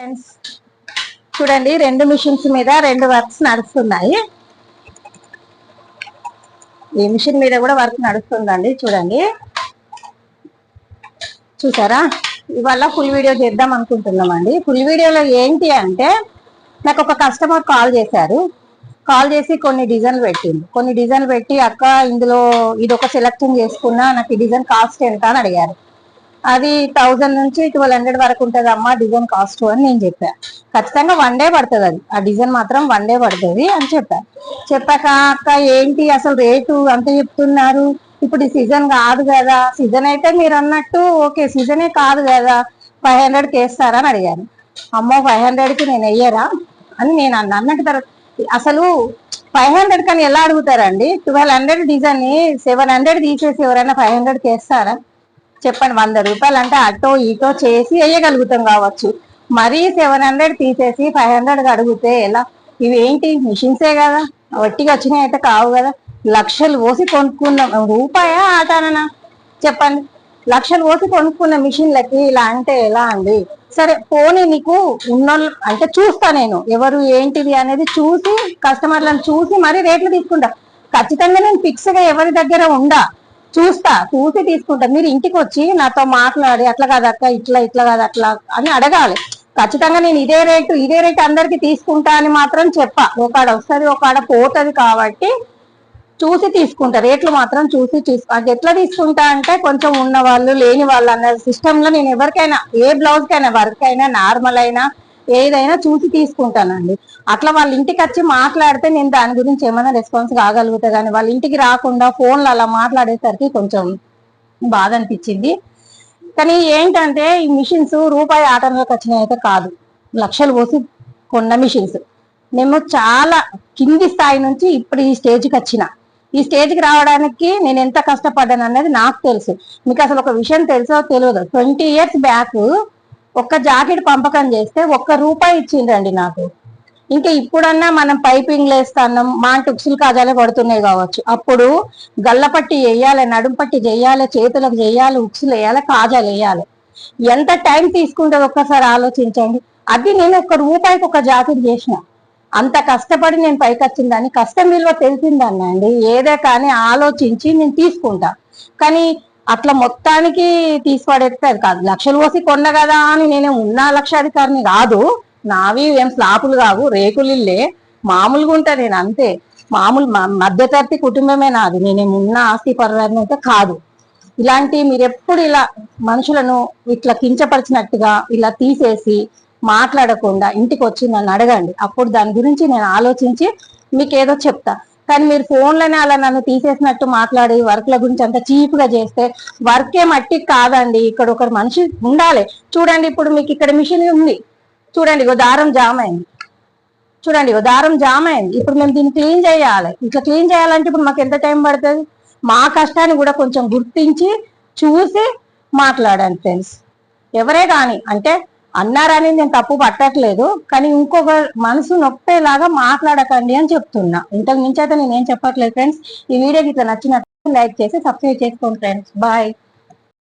Friends చూడండి, రెండు machines మీద రెండు వర్క్స్ నడుస్తున్నాయి. ఈ మిషన్ మీద కూడా వర్క్ నడుస్తుందండి. చూడండి, చూసారా? ఇవాళ ఫుల్ వీడియో చేద్దాం అనుకుంటున్నామండి. ఫుల్ వీడియోలో ఏంటి అంటే, నాకు ఒక కస్టమర్ కాల్ చేశారు. కాల్ చేసి కొన్ని డిజైన్లు పెట్టి అక్క ఇందులో ఇది ఒక సెలెక్షన్ చేసుకున్నా, నాకు ఈ డిజైన్ కాస్ట్ ఎంత అని అడిగారు. అది 1000 నుంచి 1200 వరకు ఉంటుంది అమ్మా డిజైన్ కాస్ట్ అని నేను చెప్పా. ఖచ్చితంగా 1 డే పడుతుంది, అది ఆ డిజైన్ మాత్రం 1 డే పడుతుంది అని చెప్పాక అక్క ఏంటి అసలు రేటు అంత చెప్తున్నారు, ఇప్పుడు ఈ సీజన్ కాదు కదా, సీజన్ అయితే మీరు అన్నట్టు ఓకే, సీజనే కాదు కదా, 500కి వేస్తారా అని అడిగాను. అమ్మో 500కి నేను వెయ్యరా అని నేను అన్నట్టు. తర్వాత అసలు 500 కని ఎలా అడుగుతారండి? 1200 డిజైన్ ని 700 తీసేసి ఎవరైనా 500కి వేస్తారా చెప్పండి? 100 రూపాయలు అంటే అటో ఇటో చేసి వేయగలుగుతాం కావచ్చు, మరీ 700 తీసేసి 500 అడిగితే ఎలా? ఇవి ఏంటి మిషన్సే కదా, వట్టిగా వచ్చినాయి అయితే కావు కదా. లక్షలు పోసి కొనుక్కున్నాం, రూపాయా ఆటానా చెప్పండి? లక్షలు పోసి కొనుక్కున్న మిషన్లకి ఇలా అంటే ఎలా అండి? సరే పోనీ, నీకు ఉన్నోళ్ళు అంటే చూస్తా, నేను ఎవరు ఏంటిది అనేది చూసి కస్టమర్లను చూసి మరీ రేట్లు తీసుకుంటా. ఖచ్చితంగా నేను ఫిక్స్ గా ఎవరి దగ్గర చూసి తీసుకుంటా. మీరు ఇంటికి వచ్చి నాతో మాట్లాడి అట్లా కాదు అక్క, ఇట్లా కాదు అట్లా అని అడగాలి. ఖచ్చితంగా నేను ఇదే రేటు అందరికి తీసుకుంటా అని మాత్రం చెప్పా. ఒకడ వస్తుంది ఒకడ పోతుంది, కాబట్టి చూసి తీసుకుంటా. రేట్లు మాత్రం చూసి అది ఎట్లా తీసుకుంటా అంటే, కొంచెం ఉన్న వాళ్ళు లేని వాళ్ళు అన్న సిస్టమ్ లో నేను ఎవరికైనా, ఏ బ్లౌజ్ కైనా, వర్క్ అయినా, నార్మల్ అయినా, ఏదైనా చూసి తీసుకుంటానండి. అట్లా వాళ్ళ ఇంటికి వచ్చి మాట్లాడితే నేను దాని గురించి ఏమైనా రెస్పాన్స్ కాగలుగుతా, కానీ వాళ్ళ ఇంటికి రాకుండా ఫోన్లో అలా మాట్లాడేసరికి కొంచెం బాధ అనిపించింది. కానీ ఏంటంటే, ఈ మిషన్స్ రూపాయి ఆటంలోకి వచ్చినాయి అయితే కాదు, లక్షలు పోసి కొన్న మిషన్స్. మేము చాలా కింది స్థాయి నుంచి ఇప్పుడు ఈ స్టేజ్కి వచ్చిన. ఈ స్టేజ్కి రావడానికి నేను ఎంత కష్టపడ్డాను అనేది నాకు తెలుసు. మీకు అసలు ఒక విషయం తెలుసో తెలియదు, 20 years బ్యాక్ ఒక్క జాకెట్ పంపకం చేస్తే ₹1 ఇచ్చిండ్రండి నాకు. ఇంకా ఇప్పుడన్నా మనం పైపింగ్ వేస్తాం, మా ఉక్సులు కాజాలే పడుతున్నాయి కావచ్చు. అప్పుడు గల్లపట్టి వేయాలి, నడుంపట్టి చేయాలి, చేతులకు చేయాలి, ఉక్సులు వేయాలి, కాజాలు వేయాలి. ఎంత టైం తీసుకుంటుంది ఒక్కసారి ఆలోచించండి. అది నేను ₹1 ఒక జాకెట్ చేసిన. అంత కష్టపడి నేను పైకి వచ్చిందని, కష్టం విలువ తెలిసిందన్న అండి. ఏదే కానీ ఆలోచించి నేను తీసుకుంటా. కానీ అట్లా మొత్తానికి తీసిపడేస్తే అది కాదు. లక్షలు పోసి కొన్న కదా అని నేను ఉన్న లక్షాధికారిని కాదు. నావి ఏం స్లాపులు కావు, రేకులిల్లే, మామూలుగా ఉంటా నేను, అంతే. మామూలు మధ్యతరగతి కుటుంబమే నాది, నేనేమున్న ఆస్తి పరులని అయితే కాదు. ఇలాంటి మీరు ఎప్పుడు ఇలా మనుషులను ఇట్లా కించపరిచినట్టుగా ఇలా తీసేసి మాట్లాడకుండా ఇంటికి వచ్చి నన్ను అడగండి, అప్పుడు దాని గురించి నేను ఆలోచించి మీకు ఏదో చెప్తా. కానీ మీరు ఫోన్లోనే అలా నన్ను తీసేసినట్టు మాట్లాడి వర్క్ల గురించి అంత చీప్ గా చేస్తే, వర్కే మట్టి కాదండి, ఇక్కడ ఒకరు మనిషి ఉండాలి. చూడండి, ఇప్పుడు మీకు ఇక్కడ మిషన్ ఉంది చూడండి, దారం జామ్ అయింది చూడండి, దారం జామ్ అయింది. ఇప్పుడు మేము దీన్ని క్లీన్ చేయాలి. ఇట్లా క్లీన్ చేయాలంటే ఇప్పుడు మాకు ఎంత టైం పడుతుంది? మా కష్టాన్ని కూడా కొంచెం గుర్తించి చూసి మాట్లాడండి ఫ్రెండ్స్. ఎవరే కానీ అంటే అన్నారని నేను తప్పు పట్టట్లేదు, కానీ ఇంకొక మనసు నొప్పేలాగా మాట్లాడకండి అని చెప్తున్నా. ఇంతకు మించి అయితే నేనేం చెప్పట్లేదు ఫ్రెండ్స్. ఈ వీడియోకి ఇట్లా నచ్చినట్టు లైక్ చేసి సబ్స్క్రైబ్ చేసుకోండి ఫ్రెండ్స్. బాయ్.